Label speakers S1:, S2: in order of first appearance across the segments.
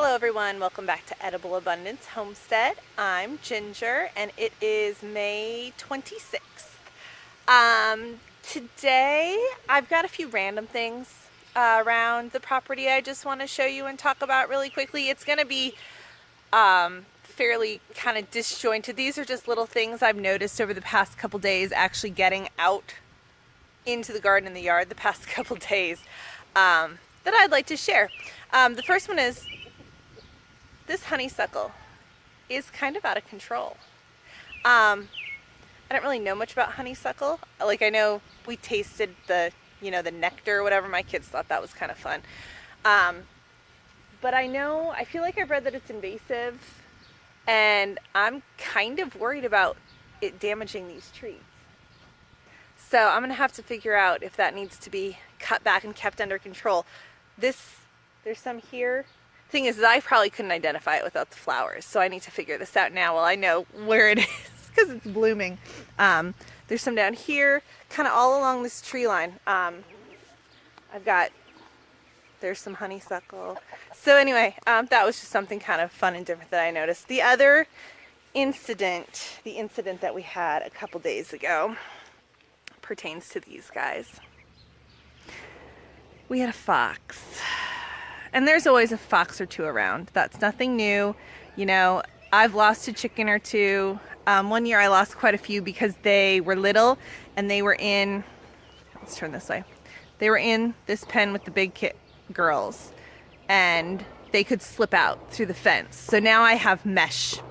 S1: Hello everyone, welcome back to Edible Abundance Homestead. I'm Ginger and it is May 26th. Today I've got a few random things around the property I just want to show you and talk about really quickly. It's going to be fairly kind of disjointed. These are just little things I've noticed over the past couple days actually getting out into the garden and the yard the past couple days that I'd like to share. The first one is this honeysuckle is kind of out of control. I don't really know much about honeysuckle. Like, I know we tasted the nectar or whatever. My kids thought that was kind of fun. But I feel like I've read that it's invasive, and I'm kind of worried about it damaging these trees. So I'm gonna have to figure out if that needs to be cut back and kept under control. There's some here. Thing is, I probably couldn't identify it without the flowers, so I need to figure this out now while I know where it is because it's blooming. There's some down here, kind of all along this tree line. There's some honeysuckle. So anyway, that was just something kind of fun and different that I noticed. The other incident, the incident that we had a couple days ago, pertains to these guys. We had a fox. And there's always a fox or two around. That's nothing new. I've lost a chicken or two. One year I lost quite a few because they were little and they were in, let's turn this way. They were in this pen with the big girls and they could slip out through the fence. So now I have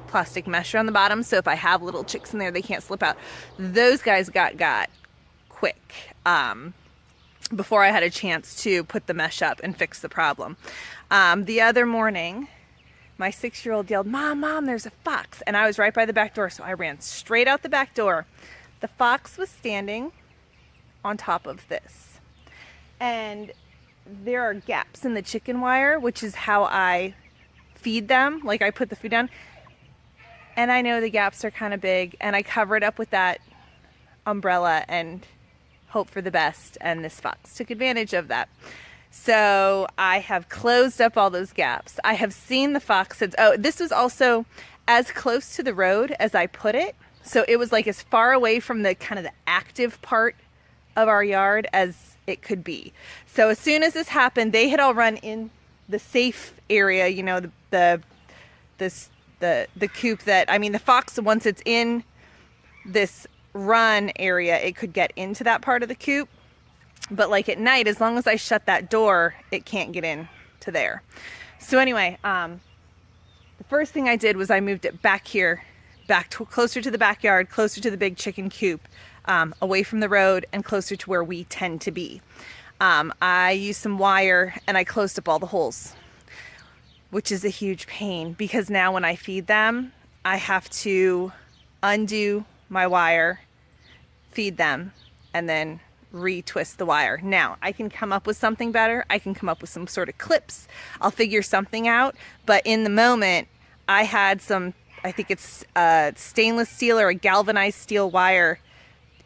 S1: plastic mesh around the bottom. So if I have little chicks in there, they can't slip out. Those guys got quick. Before I had a chance to put the mesh up and fix the problem. The other morning, my 6-year-old yelled, Mom, there's a fox. And I was right by the back door, so I ran straight out the back door. The fox was standing on top of this. And there are gaps in the chicken wire, which is how I feed them. Like, I put the food down. And I know the gaps are kind of big, and I cover it up with that umbrella and hope for the best, and this fox took advantage of that. So I have closed up all those gaps. I have seen the foxes. Oh, this was also as close to the road as I put it. So it was like as far away from the kind of the active part of our yard as it could be. So as soon as this happened, they had all run in the safe area, the coop the fox, once it's in this run area, it could get into that part of the coop, but like at night, as long as I shut that door, it can't get in to there. So anyway, the first thing I did was I moved it back here, closer to the backyard, closer to the big chicken coop, away from the road and closer to where we tend to be. I used some wire and I closed up all the holes, which is a huge pain because now when I feed them, I have to undo my wire, feed them, and then retwist the wire. Now, I can come up with something better. I can come up with some sort of clips. I'll figure something out. But in the moment, I had I think it's stainless steel or a galvanized steel wire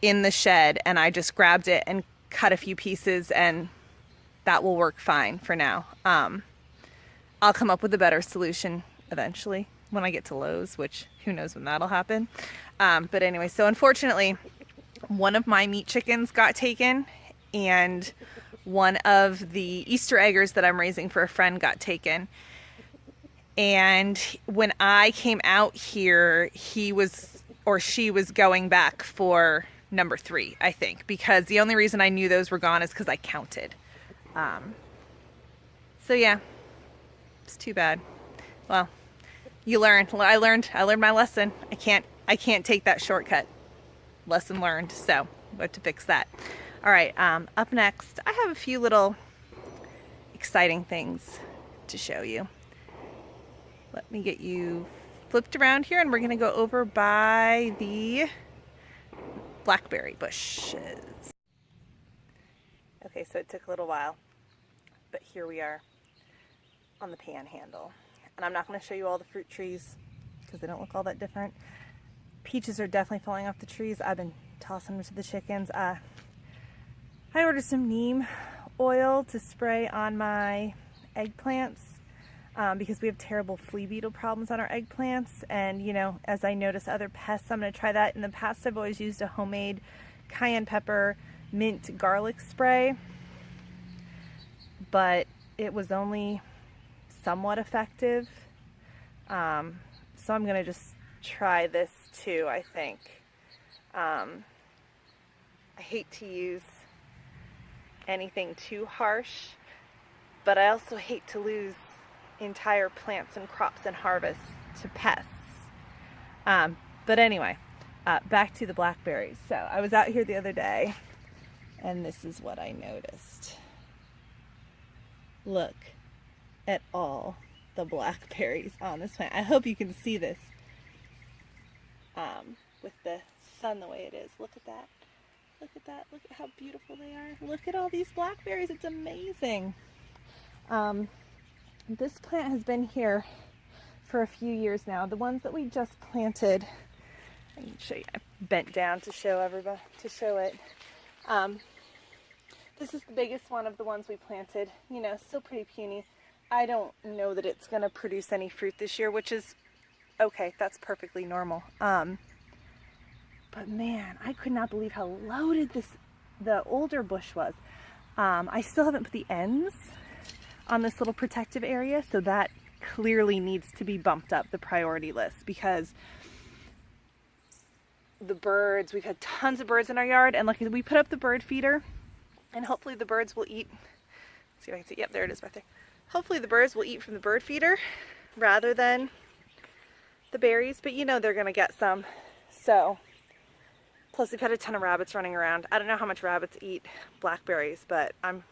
S1: in the shed, and I just grabbed it and cut a few pieces, and that will work fine for now. I'll come up with a better solution eventually when I get to Lowe's, which who knows when that'll happen. But anyway, so unfortunately, one of my meat chickens got taken, and one of the Easter eggers that I'm raising for a friend got taken. And when I came out here, she was going back for number 3, I think, because the only reason I knew those were gone is because I counted. So yeah, it's too bad. Well, you learn. I learned my lesson. I can't take that shortcut. Lesson learned. So we have to fix that. All right. Up next, I have a few little exciting things to show you. Let me get you flipped around here, and we're going to go over by the blackberry bushes. Okay, so it took a little while, but here we are on the panhandle. And I'm not going to show you all the fruit trees because they don't look all that different. Peaches are definitely falling off the trees. I've been tossing them to the chickens. I ordered some neem oil to spray on my eggplants. because we have terrible flea beetle problems on our eggplants. And, you know, as I notice other pests, I'm going to try that. In the past, I've always used a homemade cayenne pepper mint garlic spray, but it was only somewhat effective. So I'm going to just try this too, I think. I hate to use anything too harsh, but I also hate to lose entire plants and crops and harvests to pests. But anyway, back to the blackberries. So I was out here the other day, and this is what I noticed. Look at all the blackberries on this plant. I hope you can see this with the sun the way it is. Look at that. Look at that. Look at how beautiful they are. Look at all these blackberries. It's amazing. This plant has been here for a few years now. The ones that we just planted, I can show you. I bent down to show everybody, to show it. This is the biggest one of the ones we planted. You know, still pretty puny. I don't know that it's going to produce any fruit this year, which is okay. That's perfectly normal. But man, I could not believe how loaded the older bush was. I still haven't put the ends on this little protective area, so that clearly needs to be bumped up the priority list, because the birds, we've had tons of birds in our yard, and luckily we put up the bird feeder, and hopefully the birds will eat. Let's see if I can see. Yep, there it is right there. Hopefully the birds will eat from the bird feeder rather than the berries, but you know they're gonna get some. So, plus we've had a ton of rabbits running around. I don't know how much rabbits eat blackberries, but I'm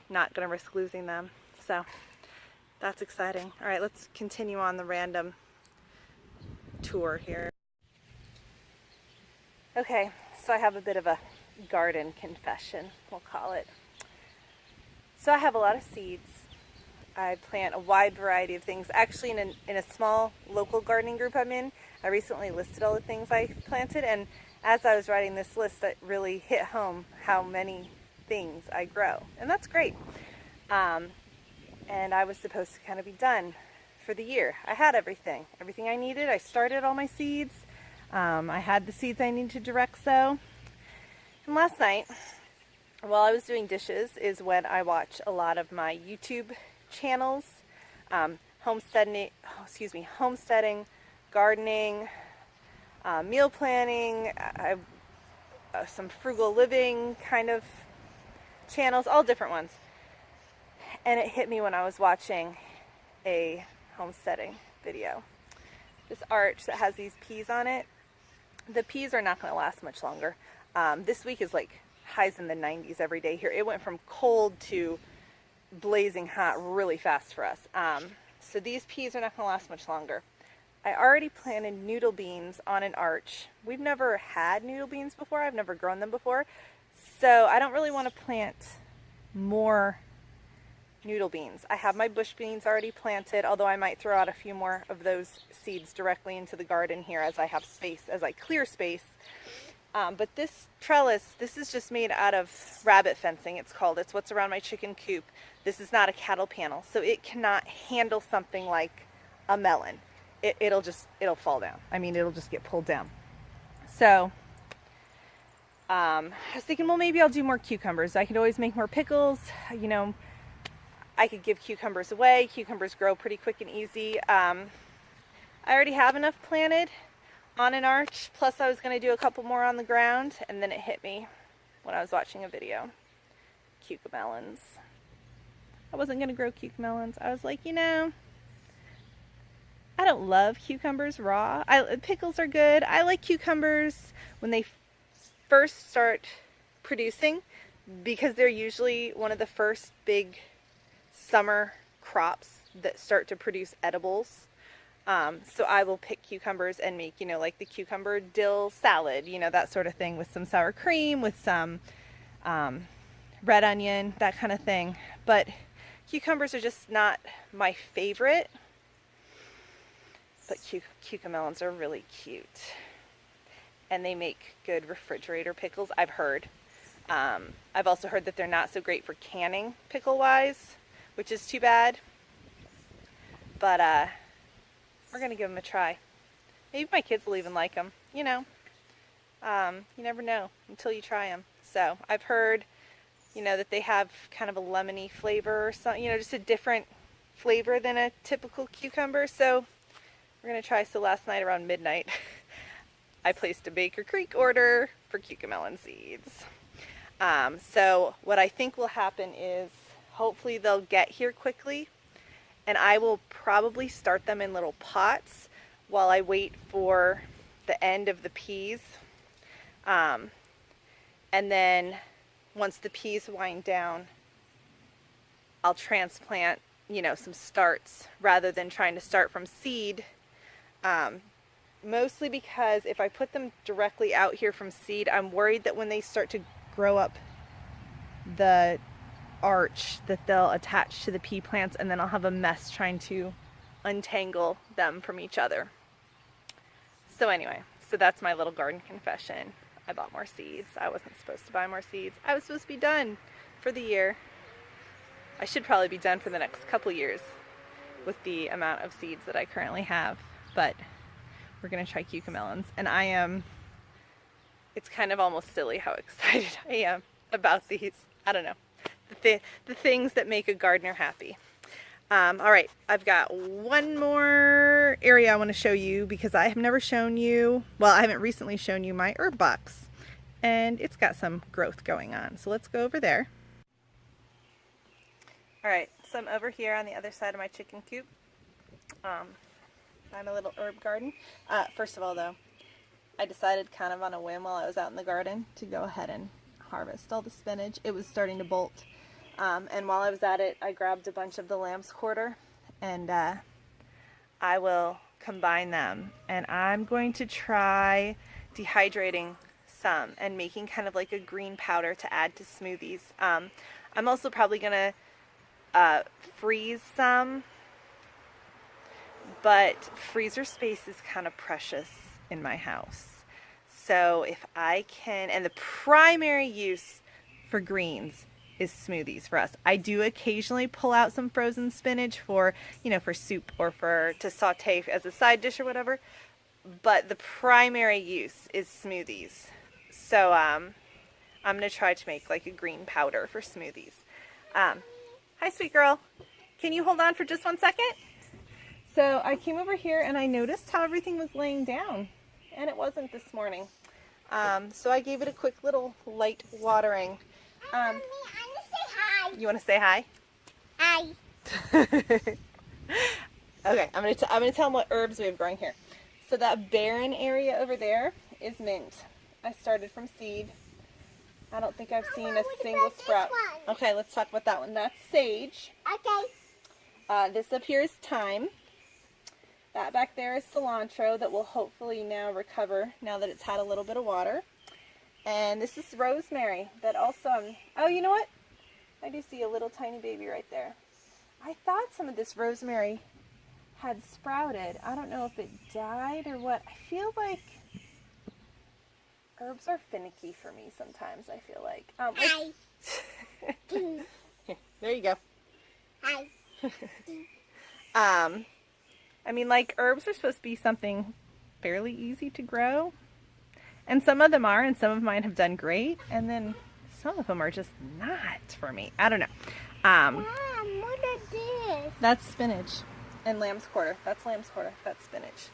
S1: not gonna risk losing them. So that's exciting. All right, let's continue on the random tour here. Okay, so I have a bit of a garden confession, we'll call it. So I have a lot of seeds. I plant a wide variety of things. Actually, in a small local gardening group I'm in, I recently listed all the things I planted, and as I was writing this list, it really hit home how many things I grow, and that's great. And I was supposed to kind of be done for the year. I had everything I needed. I started all my seeds. I had the seeds I needed to direct sow. And last night, while I was doing dishes, is when I watch a lot of my YouTube channels, homesteading, gardening, meal planning, some frugal living kind of channels, all different ones. And it hit me when I was watching a homesteading video. This arch that has these peas on it, the peas are not going to last much longer. This week is like highs in the 90s every day here. It went from cold to blazing hot really fast for us. So these peas are not going to last much longer. I already planted noodle beans on an arch. We've never had noodle beans before. I've never grown them before. So I don't really want to plant more noodle beans. I have my bush beans already planted, although I might throw out a few more of those seeds directly into the garden here as I have space, as I clear space. But this trellis, this is just made out of rabbit fencing, it's called. It's what's around my chicken coop. This is not a cattle panel, so it cannot handle something like a melon. It'll fall down. I mean, it'll just get pulled down. So I was thinking, well, maybe I'll do more cucumbers. I could always make more pickles. You know, I could give cucumbers away. Cucumbers grow pretty quick and easy. I already have enough planted on an arch, plus I was going to do a couple more on the ground, and then it hit me when I was watching a video. Cucamelons. I wasn't going to grow cucamelons. I was like, you know, I don't love cucumbers raw. Pickles are good. I like cucumbers when they first start producing, because they're usually one of the first big summer crops that start to produce edibles. So I will pick cucumbers and make, you know, like the cucumber dill salad, you know, that sort of thing, with some sour cream, with some red onion, that kind of thing. But cucumbers are just not my favorite. But cucamelons are really cute. And they make good refrigerator pickles, I've heard. I've also heard that they're not so great for canning pickle-wise, which is too bad. But we're going to give them a try. Maybe my kids will even like them. You know, you never know until you try them. So I've heard, you know, that they have kind of a lemony flavor or something, you know, just a different flavor than a typical cucumber. So we're going to try. So last night around midnight, I placed a Baker Creek order for cucamelon seeds. So what I think will happen is hopefully they'll get here quickly, and I will probably start them in little pots while I wait for the end of the peas. And then once the peas wind down, I'll transplant, you know, some starts rather than trying to start from seed. Mostly because if I put them directly out here from seed, I'm worried that when they start to grow up the arch that they'll attach to the pea plants, and then I'll have a mess trying to untangle them from each other. So anyway, so that's my little garden confession. I bought more seeds. I wasn't supposed to buy more seeds. I was supposed to be done for the year. I should probably be done for the next couple years with the amount of seeds that I currently have, but we're gonna try cucamelons, and it's kind of almost silly how excited I am about these. I don't know, the things that make a gardener happy. All right, I've got one more area I want to show you because I have never shown you, well, I haven't recently shown you my herb box, and it's got some growth going on. So let's go over there. All right, so I'm over here on the other side of my chicken coop. I'm a little herb garden. First of all, though, I decided kind of on a whim while I was out in the garden to go ahead and harvest all the spinach. It was starting to bolt. And while I was at it, I grabbed a bunch of the lamb's quarter, and I will combine them. And I'm going to try dehydrating some and making kind of like a green powder to add to smoothies. I'm also probably going to freeze some, but freezer space is kind of precious in my house. So if I can, and the primary use for greens is smoothies for us. I do occasionally pull out some frozen spinach for, you know, for soup or to saute as a side dish or whatever, but the primary use is smoothies. So I'm going to try to make like a green powder for smoothies. Hi, sweet girl. Can you hold on for just 1 second? So I came over here and I noticed how everything was laying down, and it wasn't this morning. So I gave it a quick little light watering.
S2: Mommy, I want to say hi.
S1: You want to say hi?
S2: Hi.
S1: Okay, I'm gonna tell them what herbs we have growing here. So that barren area over there is mint. I started from seed. I don't think I've seen a single sprout. Okay, let's talk about that one. That's sage.
S2: Okay.
S1: This up here is thyme. That back there is cilantro that will hopefully now recover now that it's had a little bit of water. And this is rosemary that also, oh, you know what? I do see a little tiny baby right there. I thought some of this rosemary had sprouted. I don't know if it died or what. I feel like herbs are finicky for me sometimes, I feel like.
S2: Hi.
S1: There you go.
S2: Hi.
S1: I mean, like, herbs are supposed to be something fairly easy to grow. And some of them are, and some of mine have done great. And then some of them are just not for me. I don't know.
S2: Mom, what is this?
S1: That's spinach and lamb's quarter. That's lamb's quarter. That's spinach.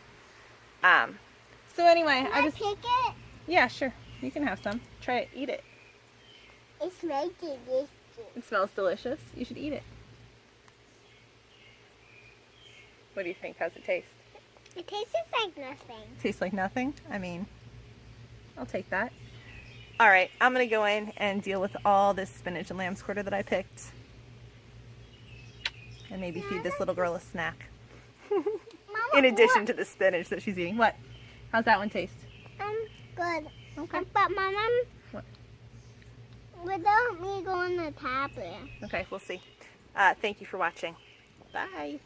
S1: So anyway,
S2: Can I pick it?
S1: Yeah, sure. You can have some. Try it. Eat it.
S2: It's making delicious.
S1: It smells delicious. You should eat it. What do you think? How's it taste?
S2: It tastes like nothing.
S1: Tastes like nothing? I mean, I'll take that. All right, I'm going to go in and deal with all this spinach and lamb's quarter that I picked. And maybe feed this little girl a snack.
S2: Mama,
S1: In addition to the spinach that she's eating. What? How's that one taste?
S2: Good.
S1: Okay.
S2: But Mama,
S1: What?
S2: without me going to the tablet.
S1: Okay, we'll see. Thank you for watching. Bye.